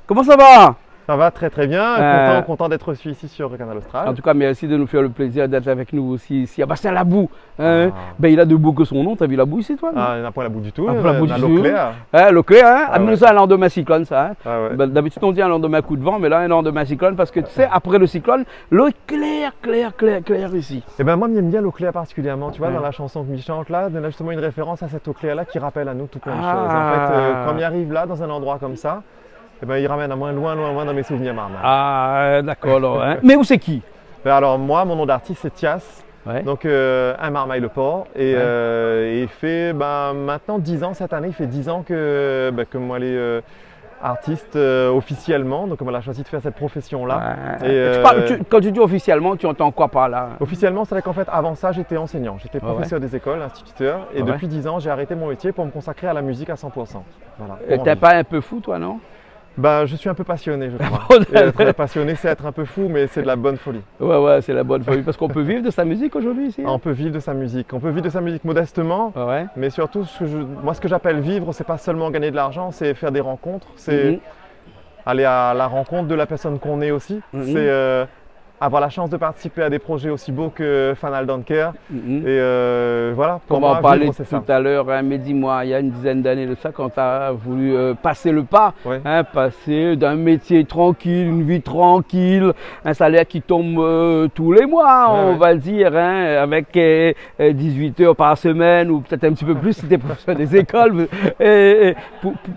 Comment ça va? Ça va très très bien, content d'être reçu ici sur Canal Austral. En tout cas, merci de nous faire le plaisir d'être avec nous aussi ici. Ah bah c'est Labou, hein. Ben, il a de beau que son nom, t'as vu Labou ici toi? Il n'a pas la boue du tout, il a l'eau claire. L'eau claire, hein. Ah, ouais. Ça un lendemain cyclone ça. Hein. Ah, ouais. Ben, d'habitude on dit un lendemain coup de vent, mais là un lendemain cyclone parce que tu sais, après le cyclone, l'eau est claire ici. Et ben moi j'aime bien l'eau claire particulièrement, tu vois, dans la chanson que Mich chante là, il y a justement une référence à cette eau claire là qui rappelle à nous tout plein de choses. En fait, quand il arrive là, dans un endroit comme ça, eh ben, il ramène à moi loin dans mes souvenirs marins. Ah, d'accord. Hein. Mais où c'est qui? Alors moi, mon nom d'artiste c'est Thias, ouais. donc un Marmaille-le-Port. Et, ouais. Il fait maintenant 10 ans, cette année, il fait 10 ans que moi les artiste officiellement, donc on a choisi de faire cette profession-là. Ouais. Quand tu dis officiellement, tu entends quoi par là? Officiellement, c'est vrai qu'en fait, avant ça, j'étais enseignant, j'étais professeur des écoles, instituteur, et depuis 10 ans, j'ai arrêté mon métier pour me consacrer à la musique à 100%. Voilà, t'es pas un peu fou, toi, non? Je suis un peu passionné, je crois. Et être passionné, c'est être un peu fou, mais c'est de la bonne folie. Ouais, c'est la bonne folie. Parce qu'on peut vivre de sa musique aujourd'hui ici. On peut vivre de sa musique. On peut vivre de sa musique modestement, mais surtout, moi, ce que j'appelle vivre, c'est pas seulement gagner de l'argent, c'est faire des rencontres, c'est aller à la rencontre de la personne qu'on est aussi. C'est avoir la chance de participer à des projets aussi beaux que Fanal Donker. Et voilà, comme on parlait tout à l'heure, hein, mais dis-moi, il y a une dizaine d'années de ça, quand tu as voulu passer le pas, passer d'un métier tranquille, une vie tranquille, un salaire qui tombe tous les mois, on va dire, hein, avec 18 heures par semaine ou peut-être un petit peu plus si tu es professeur des écoles,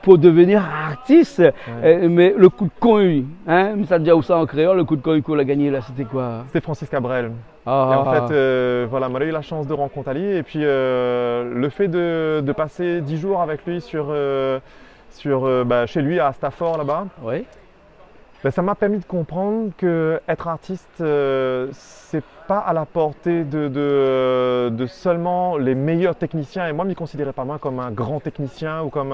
pour devenir artiste. Mais le coup de coin, hein, ça dit où ça en créole, le coup de coin qu'on a gagné là, c'était quoi? C'était Francis Cabrel. Et en fait, voilà, moi j'ai eu la chance de rencontrer Ali et puis le fait de passer 10 jours avec lui chez lui à Stafford là-bas, ça m'a permis de comprendre que être artiste, c'est pas à la portée de seulement les meilleurs techniciens. Et moi, je ne m'y considérais pas moi comme un grand technicien ou comme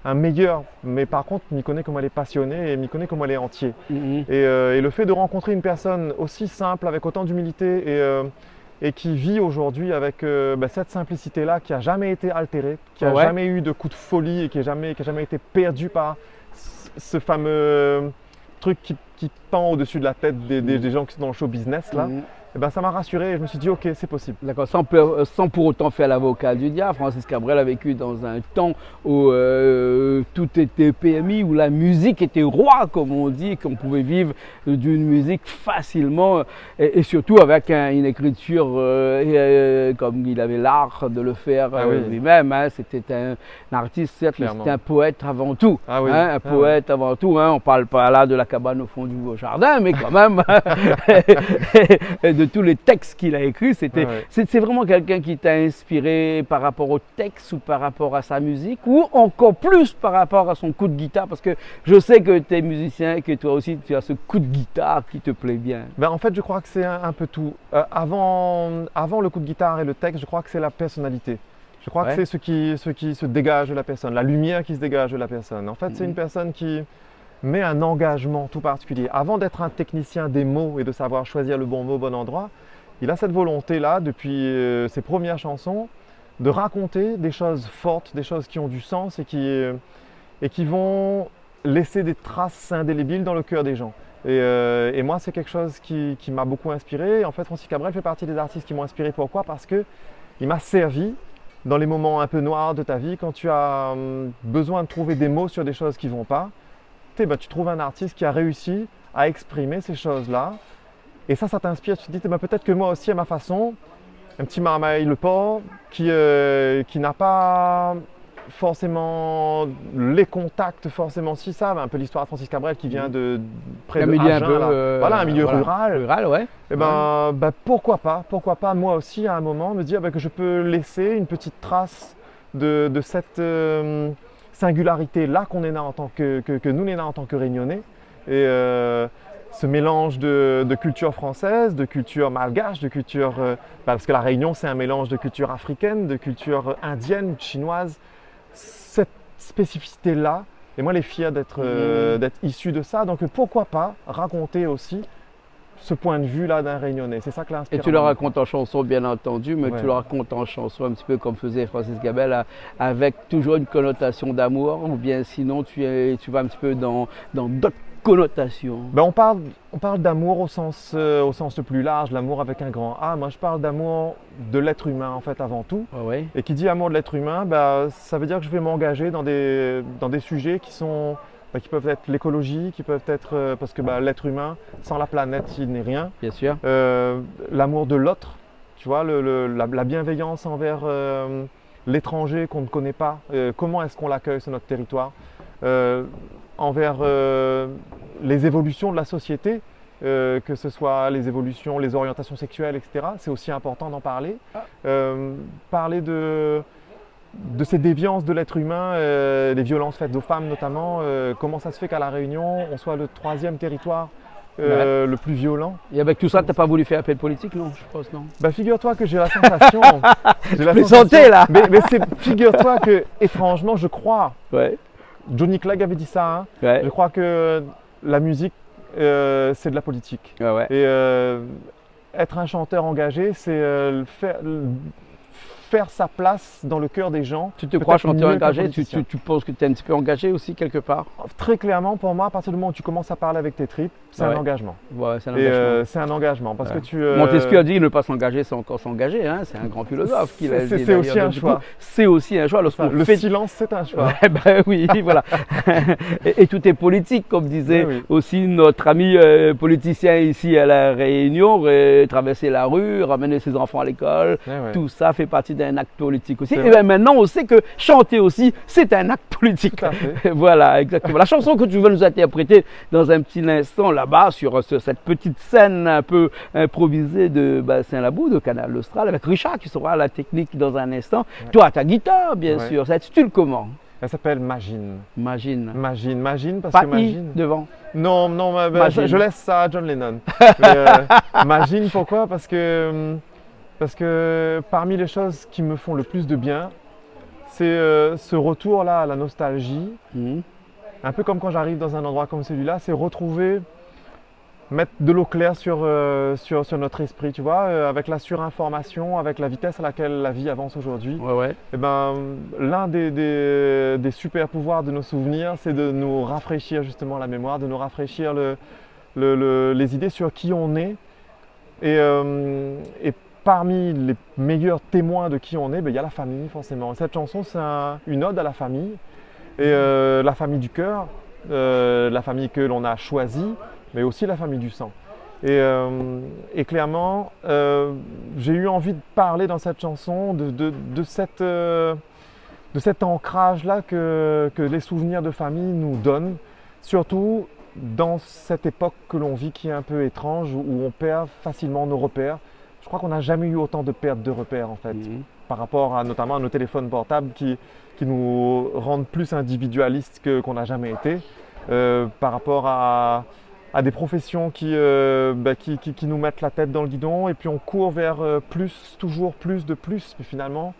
un meilleur. Mais par contre, je m'y connais comme elle est passionnée et je m'y connais comme elle est entier. Et le fait de rencontrer une personne aussi simple, avec autant d'humilité et qui vit aujourd'hui avec cette simplicité-là, qui n'a jamais été altérée, qui n'a jamais eu de coup de folie et qui n'a jamais été perdu par ce fameux truc qui pend au-dessus de la tête des gens qui sont dans le show business là. Et ça m'a rassuré et je me suis dit ok, c'est possible. D'accord, sans pour autant faire l'avocat du diable. Francis Cabrel a vécu dans un temps où tout était permis, où la musique était roi, comme on dit, qu'on pouvait vivre d'une musique facilement et surtout avec une écriture comme il avait l'art de le faire lui-même. Hein. C'était un artiste, certes, mais c'était un poète avant tout. Un poète avant tout. Hein. On ne parle pas là de la cabane au fond du jardin, mais quand même. De tous les textes qu'il a écrits, c'est vraiment quelqu'un qui t'a inspiré par rapport au texte ou par rapport à sa musique ou encore plus par rapport à son coup de guitare, parce que je sais que tu es musicien et que toi aussi tu as ce coup de guitare qui te plaît bien. En fait, je crois que c'est un peu tout. Avant le coup de guitare et le texte, je crois que c'est la personnalité. Je crois que c'est ce qui se dégage de la personne, la lumière qui se dégage de la personne. En fait, c'est une personne qui met un engagement tout particulier. Avant d'être un technicien des mots et de savoir choisir le bon mot au bon endroit, il a cette volonté-là, depuis ses premières chansons, de raconter des choses fortes, des choses qui ont du sens et qui vont laisser des traces indélébiles dans le cœur des gens. Et moi, c'est quelque chose qui m'a beaucoup inspiré. En fait, Francis Cabrel fait partie des artistes qui m'ont inspiré. Pourquoi? Parce qu'il m'a servi dans les moments un peu noirs de ta vie, quand tu as besoin de trouver des mots sur des choses qui ne vont pas. Tu trouves un artiste qui a réussi à exprimer ces choses-là et ça t'inspire. Tu te dis peut-être que moi aussi à ma façon, un petit Marmaille-le-Port qui n'a pas forcément les contacts, forcément si ça, un peu l'histoire de Francis Cabrel qui vient de près de Agen, un milieu rural. Et pourquoi pas moi aussi à un moment me dire que je peux laisser une petite trace de cette singularité-là qu'on est là en tant que nous, on est là en tant que Réunionnais. Et ce mélange de culture française, de culture malgache, de culture… parce que la Réunion, c'est un mélange de culture africaine, de culture indienne, chinoise. Cette spécificité-là, et moi, elle est fière d'être issu de ça. Donc, pourquoi pas raconter aussi ce point de vue-là d'un Réunionnais. C'est ça que l'inspire. Et tu le racontes en chanson, bien entendu, mais Ouais. tu le racontes en chanson un petit peu comme faisait Francis Gabel, avec toujours une connotation d'amour, ou bien sinon tu vas un petit peu dans d'autres connotations. Ben, on parle d'amour au sens le plus large, l'amour avec un grand A. Moi, je parle d'amour de l'être humain, en fait, avant tout. Ouais. Et qui dit amour de l'être humain, ben, ça veut dire que je vais m'engager dans des sujets qui peuvent être l'écologie, qui peuvent être, parce que ben, l'être humain, sans la planète, il n'est rien. Bien sûr. L'amour de l'autre, tu vois, la bienveillance envers l'étranger qu'on ne connaît pas. Comment est-ce qu'on l'accueille sur notre territoire, envers les évolutions de la société, que ce soit les évolutions, les orientations sexuelles, etc. C'est aussi important d'en parler. Parler de ces déviances de l'être humain, les violences faites aux femmes notamment. Comment ça se fait qu'à La Réunion, on soit le 3e territoire le plus violent. Et avec tout ça, tu n'as pas voulu faire appel politique, non? Je pense, non. Ben, figure-toi que j'ai la sensation. Là. Mais figure-toi que, étrangement, je crois. Ouais. Johnny Clegg avait dit ça. Hein. Ouais. Je crois que la musique, c'est de la politique. Ouais. Et être un chanteur engagé, c'est faire sa place dans le cœur des gens. Tu te crois chanteur engagé? Tu penses que tu es un petit peu engagé aussi quelque part? Très clairement, pour moi, à partir du moment où tu commences à parler avec tes tripes, c'est un engagement. Ouais, c'est un engagement. C'est un engagement parce que Montesquieu a dit ne pas s'engager, c'est encore s'engager. Hein? C'est un grand philosophe qui l'a dit. C'est aussi un choix. C'est aussi un choix. Le silence, c'est un choix. Ben oui, voilà. Et tout est politique, comme disait aussi notre ami politicien ici à La Réunion. Traverser la rue, ramener ses enfants à l'école, tout ça fait partie d'un acte politique aussi. Et bien maintenant, on sait que chanter aussi, c'est un acte politique. Tout à fait. Voilà, exactement. La chanson que tu veux nous interpréter dans un petit instant là-bas, sur cette petite scène un peu improvisée de Saint-Labou, de Canal Austral, avec Richard qui sera à la technique dans un instant. Ouais. Toi, ta guitare, bien sûr. Ça s'intitule comment? Elle s'appelle Magine. Magine. Magine, parce pas que Magine. Devant. Non, je laisse ça à John Lennon. Magine, pourquoi? Parce que parmi les choses qui me font le plus de bien, c'est ce retour-là à la nostalgie. Un peu comme quand j'arrive dans un endroit comme celui-là, c'est retrouver, mettre de l'eau claire sur notre esprit, tu vois, avec la surinformation, avec la vitesse à laquelle la vie avance aujourd'hui. Et ben, l'un des super pouvoirs de nos souvenirs, c'est de nous rafraîchir justement la mémoire, de nous rafraîchir les idées sur qui on est. Et parmi les meilleurs témoins de qui on est, il y a la famille forcément. Cette chanson, c'est une ode à la famille, et la famille du cœur, la famille que l'on a choisie, mais aussi la famille du sang. Et clairement, j'ai eu envie de parler dans cette chanson de cet ancrage-là que les souvenirs de famille nous donnent, surtout dans cette époque que l'on vit qui est un peu étrange, où on perd facilement nos repères. Je crois qu'on n'a jamais eu autant de pertes de repères en fait, par rapport notamment à nos téléphones portables qui nous rendent plus individualistes qu'on n'a jamais été, par rapport à des professions qui nous mettent la tête dans le guidon, et puis on court vers toujours plus de plus, mais finalement,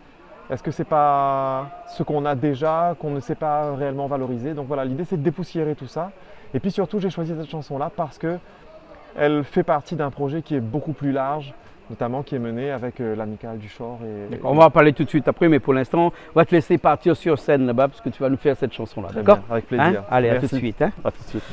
est-ce que c'est pas ce qu'on a déjà, qu'on ne sait pas réellement valoriser? Donc voilà, l'idée c'est de dépoussiérer tout ça. Et puis surtout, j'ai choisi cette chanson-là parce qu'elle fait partie d'un projet qui est beaucoup plus large, notamment qui est mené avec l'Amicale du Shore. On va en parler tout de suite après, mais pour l'instant, on va te laisser partir sur scène là-bas parce que tu vas nous faire cette chanson-là, d'accord? Avec plaisir. Hein? Allez, merci. À tout de suite. Hein? À tout de suite.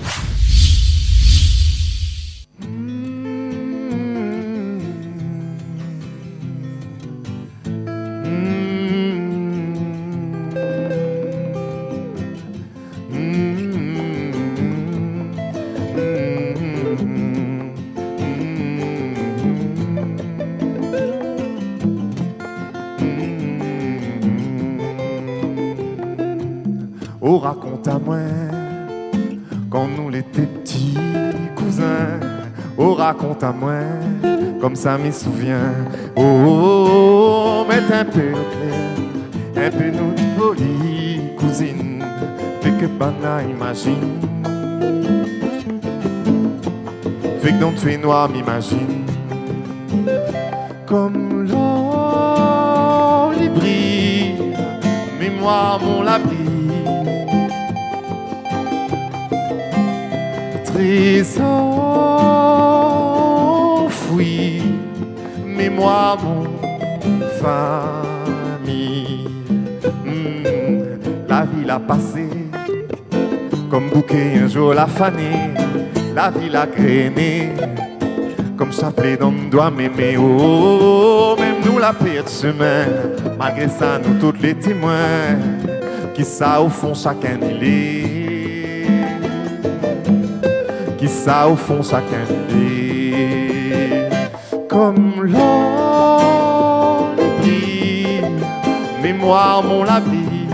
Oh, raconte à moi, quand nous l'étions petits cousins. Oh, raconte à moi, comme ça m'y souvient. Oh, oh, oh, mets un peu au clair, un peu nous folie, cousine, fait que bana imagine. Fait que dans le noir m'imagine. Comme l'eau, les brille, mémoire mon labri. Trésor enfouie, mémoire mon famille. La vie l'a passé, comme bouquet un jour l'a fané. La vie l'a grainé, comme chapelet dans le doigt m'aimer. Oh, même nous la paix de chemin, malgré ça nous tous les témoins, qui ça au fond chacun il est, qui ça au fond chacun il est. Comme l'on brille, mémoire mon labri,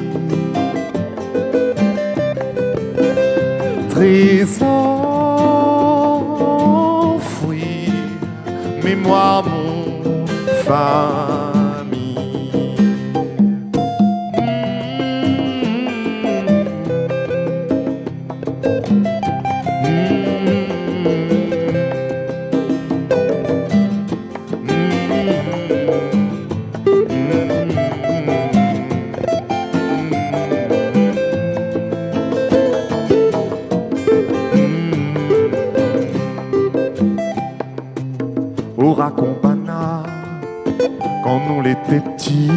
trésor enfoui, mémoire mon famille. Au racompana, quand nous l'étions petits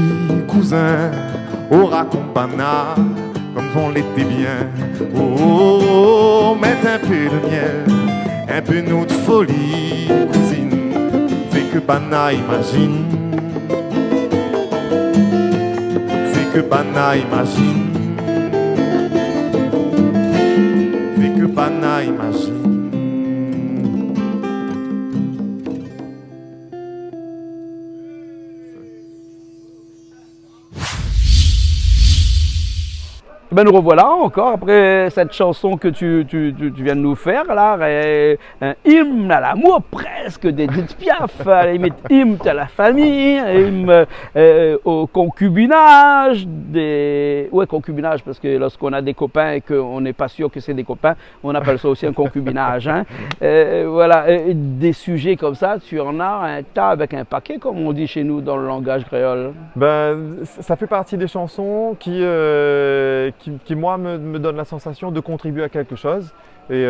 cousins, au racompana, comme on l'était bien. Oh, mette un peu de miel, un peu nous de folie, cousine, fait que Bana imagine, fait que Bana imagine, fait que Bana imagine. Ben nous revoilà encore après cette chanson que tu viens de nous faire là, un hymne à l'amour presque d'Edith Piaf, à la limite hymne à la famille, hymne au concubinage, concubinage parce que lorsqu'on a des copains et qu'on n'est pas sûr que c'est des copains, on appelle ça aussi un concubinage. Hein. Voilà, des sujets comme ça, tu en as un tas avec un paquet comme on dit chez nous dans le langage créole. Ben, ça fait partie des chansons qui moi me donne la sensation de contribuer à quelque chose. Et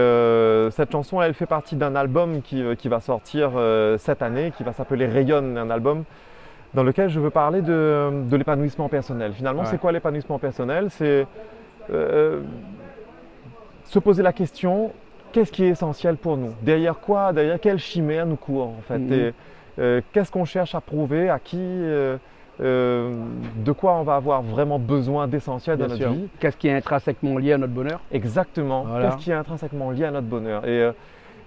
cette chanson, elle fait partie d'un album qui va sortir cette année, qui va s'appeler Rayonne, un album dans lequel je veux parler de l'épanouissement personnel. Finalement, c'est quoi l'épanouissement personnel? C'est se poser la question, qu'est-ce qui est essentiel pour nous? Derrière quoi? Derrière quelle chimère nous court en fait? Et qu'est-ce qu'on cherche à prouver? À qui? De quoi on va avoir vraiment besoin d'essentiel dans notre vie. Qu'est-ce qui est intrinsèquement lié à notre bonheur? Exactement, voilà. Qu'est-ce qui est intrinsèquement lié à notre bonheur.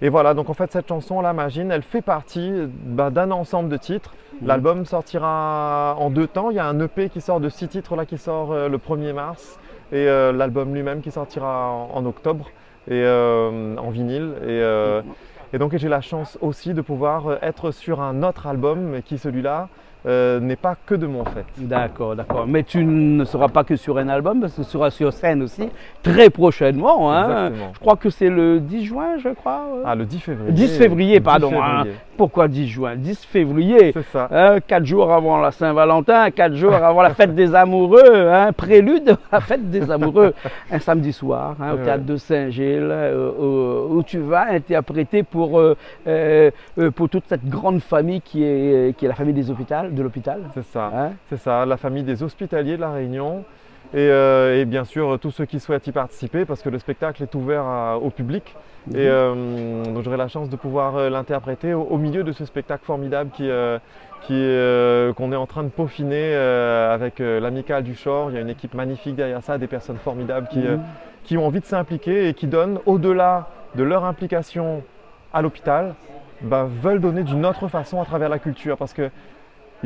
Et voilà, donc en fait cette chanson, La Magine, elle fait partie d'un ensemble de titres. L'album sortira en 2 temps, il y a un EP qui sort de 6 titres là, qui sort le 1er mars, et l'album lui-même qui sortira en octobre, et en vinyle. Et donc j'ai la chance aussi de pouvoir être sur un autre album, qui celui-là n'est pas que de mon fait. D'accord, d'accord. Mais tu ne seras pas que sur un album, parce que tu seras sur scène aussi, très prochainement. Hein. Je crois que c'est le 10 juin, je crois. Ah, le 10 février. 10 février, pardon. 10 février. Hein. Pourquoi 10 juin? 10 février. C'est ça. 4 jours avant la Saint-Valentin, 4 jours avant la fête des amoureux, prélude à la fête des amoureux. Un samedi soir, au théâtre de Saint-Gilles, où tu vas interpréter pour toute cette grande famille qui est la famille de l'hôpital. C'est ça, c'est ça, la famille des hospitaliers de La Réunion. Et bien sûr tous ceux qui souhaitent y participer, parce que le spectacle est ouvert au public. Et donc j'aurai la chance de pouvoir l'interpréter au milieu de ce spectacle formidable qu'on est en train de peaufiner avec l'Amicale du Shore. Il y a une équipe magnifique derrière ça, des personnes formidables qui ont envie de s'impliquer et qui donnent, au-delà de leur implication à l'hôpital, veulent donner d'une autre façon à travers la culture. Parce qu'il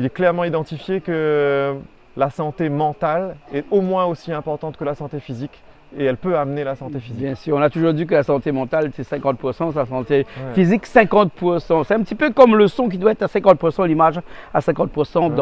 est clairement identifié que la santé mentale est au moins aussi importante que la santé physique, et elle peut amener la santé physique. Bien sûr, on a toujours dit que la santé mentale c'est 50%, la santé physique 50%. C'est un petit peu comme le son qui doit être à 50%, l'image à 50%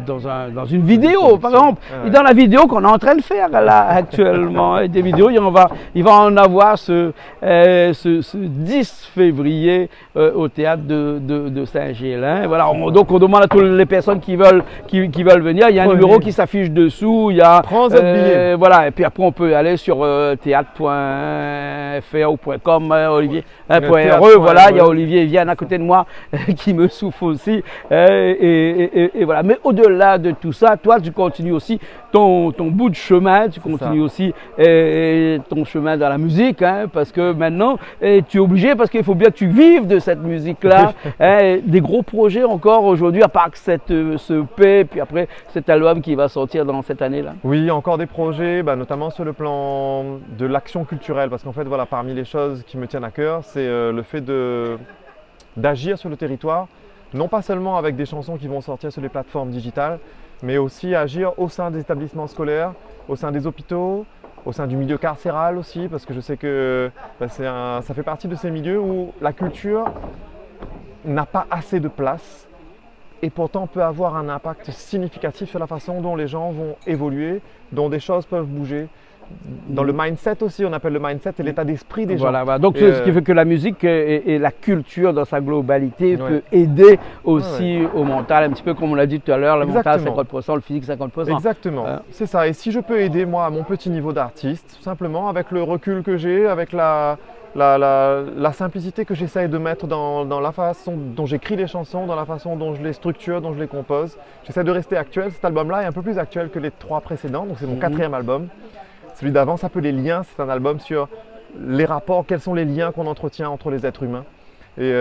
dans une vidéo par exemple. Et dans la vidéo qu'on est en train de faire là actuellement, et des vidéos, il va en avoir ce 10 février au théâtre de Saint-Gilles. Hein. Voilà, donc on demande à toutes les personnes qui veulent venir, il y a un numéro qui s'affiche dessous, il y a prends votre billet. Voilà, et puis après on peut aller sur théâtre.fr ou .com, Olivier, théâtre.re, voilà, il y a Olivier Vienne à côté de moi qui me souffle aussi. Et voilà. Mais au-delà de tout ça, toi, tu continues aussi ton bout de chemin, tu continues aussi ton chemin dans la musique, hein, parce que maintenant, tu es obligé, parce qu'il faut bien que tu vives de cette musique-là. Hein, des gros projets encore aujourd'hui, à part ce EP, puis après cet album qui va sortir dans cette année-là. Oui, encore des projets, notamment sur le plan de l'action culturelle, parce qu'en fait, voilà, parmi les choses qui me tiennent à cœur, c'est le fait d'agir sur le territoire, non pas seulement avec des chansons qui vont sortir sur les plateformes digitales, mais aussi agir au sein des établissements scolaires, au sein des hôpitaux, au sein du milieu carcéral aussi, parce que je sais que ça fait partie de ces milieux où la culture n'a pas assez de place et pourtant peut avoir un impact significatif sur la façon dont les gens vont évoluer, dont des choses peuvent bouger. Dans le mindset aussi, on appelle le mindset et l'état d'esprit des gens. Voilà. Donc ce qui fait que la musique et la culture dans sa globalité peut aider aussi au mental, un petit peu comme on l'a dit tout à l'heure, le mental 50%, le physique 50%. Exactement, c'est ça. Et si je peux aider moi à mon petit niveau d'artiste, simplement avec le recul que j'ai, avec la simplicité que j'essaye de mettre dans la façon dont j'écris les chansons, dans la façon dont je les structure, dont je les compose. J'essaie de rester actuel. Cet album-là est un peu plus actuel que les 3 précédents, donc c'est mon 4e album. Celui d'avant s'appelle Les Liens, c'est un album sur les rapports, quels sont les liens qu'on entretient entre les êtres humains. Et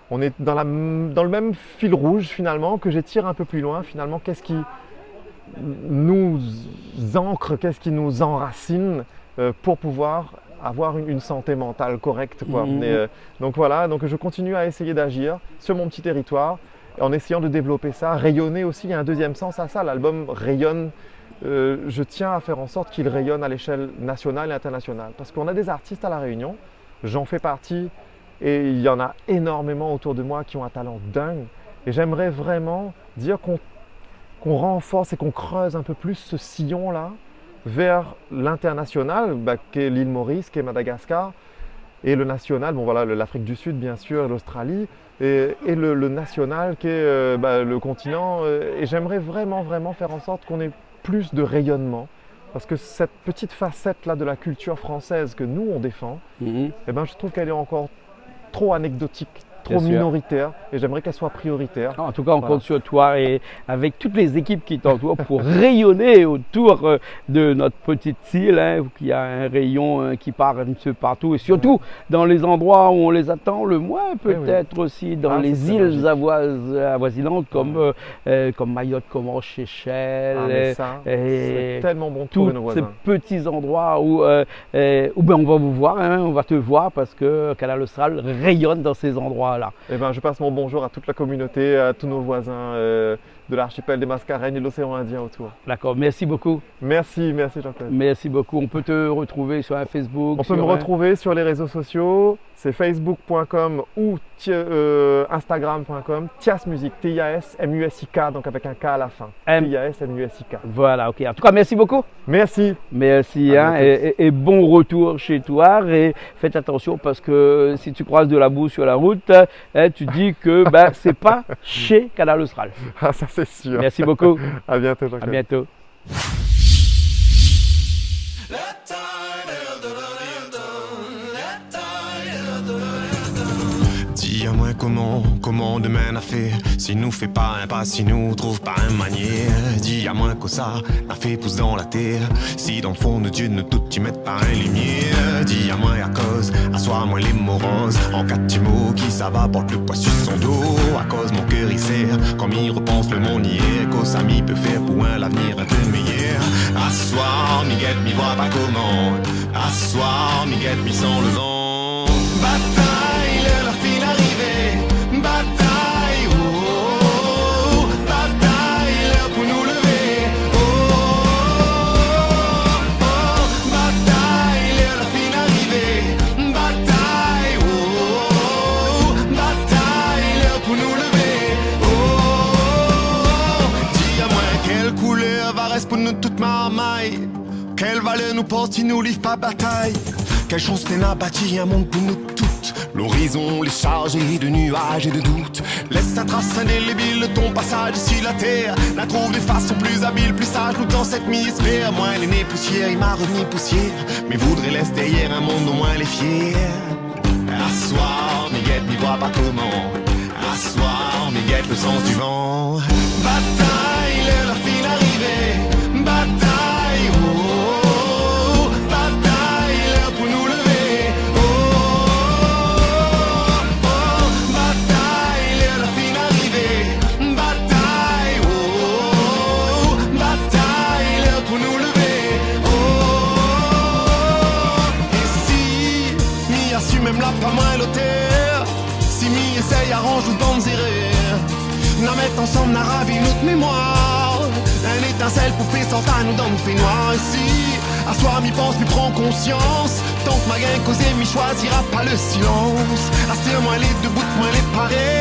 on est dans le même fil rouge finalement, que j'étire un peu plus loin. Finalement, qu'est-ce qui nous ancre, qu'est-ce qui nous enracine pour pouvoir avoir une santé mentale correcte, quoi. Donc voilà, donc je continue à essayer d'agir sur mon petit territoire en essayant de développer ça, rayonner aussi. Il y a un deuxième sens à ça, l'album rayonne. Je tiens à faire en sorte qu'il rayonne à l'échelle nationale et internationale, parce qu'on a des artistes à La Réunion, j'en fais partie et il y en a énormément autour de moi qui ont un talent dingue, et j'aimerais vraiment dire qu'on renforce et qu'on creuse un peu plus ce sillon-là vers l'international, qu'est l'île Maurice, qu'est Madagascar, et le national, bon voilà, l'Afrique du Sud bien sûr, l'Australie, et le national qui est le continent. Et j'aimerais vraiment faire en sorte qu'on ait plus de rayonnement, parce que cette petite facette-là de la culture française que nous on défend, je trouve qu'elle est encore trop anecdotique, trop minoritaire, et j'aimerais qu'elle soit prioritaire. En tout cas, on compte sur toi et avec toutes les équipes qui t'entourent pour rayonner autour de notre petite île, hein, qui a un rayon qui part un petit peu partout, et surtout dans les endroits où on les attend le moins, peut-être aussi dans les îles avoisinantes comme Mayotte, comme Seychelles. C'est tellement bon pour nos voisins. Ces petits endroits où on va vous voir, hein, on va te voir, parce que Canal Austral rayonne dans ces endroits. Je passe mon bonjour à toute la communauté, à tous nos voisins de l'archipel des Mascareignes et de l'océan Indien autour. D'accord, merci beaucoup. Merci Jean-Claude. Merci beaucoup. On peut te retrouver sur un Facebook. On peut me retrouver sur les réseaux sociaux, c'est facebook.com ou instagram.com, Tias Music, T-I-A-S-M-U-S-I-K, donc avec un K à la fin. T-I-A-S-M-U-S-I-K. Voilà, ok. En tout cas, merci beaucoup. Merci. Merci, hein, et bon retour chez toi. Et faites attention, parce que si tu croises de la boue sur la route, tu dis que c'est pas chez Canal Austral. Ah, ça c'est sûr. Merci beaucoup. À bientôt, Jean-Claude. À bientôt. Dis-moi comment demain a fait, si nous fait pas un pas, si nous trouve pas un manière. Dis-moi que ça a fait pouce dans la terre, si dans le fond de Dieu ne tout y mettent pas un lumière. Dis-moi à cause, à soi moi les moroses, en 4 petits mots qui ça va porte le poids sur son dos. À cause mon cœur il serre, comme il repense le monde hier, qu'au Samy peut faire pour un l'avenir un peu meilleur. À soir, mi guette, mi voit pas comment, à soir, mi guette, mi sans le vent. Bataille, la file arrivée, bataille, oh, bataille, l'heure pour nous lever, bataille, la file arrivée, bataille, oh, bataille, l'heure pour nous lever, dis-moi quelle couleur va rester pour nous toute marmaille, quelle valeur nous porte si nous livre pas bataille. Quelle chance t'en a bâti un monde pour nous toutes. L'horizon les chargé de nuages et de doutes laisse sa trace indélébile, ton passage sur la terre. La trouve des façons plus habiles, plus sages, nous dans cette mi-espère. Moi elle est née poussière, il m'a remis poussière, mais voudrait laisser derrière un monde au moins les fiers. Assoir, mes guettes n'y voient pas comment. Assoir, mes guettes le sens du vent. Bataille, l'heure la file arrivée. Bataille, oh, oh, oh. Bataille, l'heure pour nous lever. Oh, oh, oh. Bataille, l'heure la file arrivée. Bataille, oh, oh, oh. Bataille, l'heure pour nous lever. Oh, oh, oh. Et si mi assume même là pas mal l'auteur, si mi essaye arrange ou dans erreurs, n'a mettre ensemble n'a ravi notre mémoire. Un étincelle pour faire sortir nous dans le fait noir. Ici, à soi mi pense, mi prend conscience. Tant que ma gain causé, mi choisira pas le silence. À ce moi les debout, moi les parés.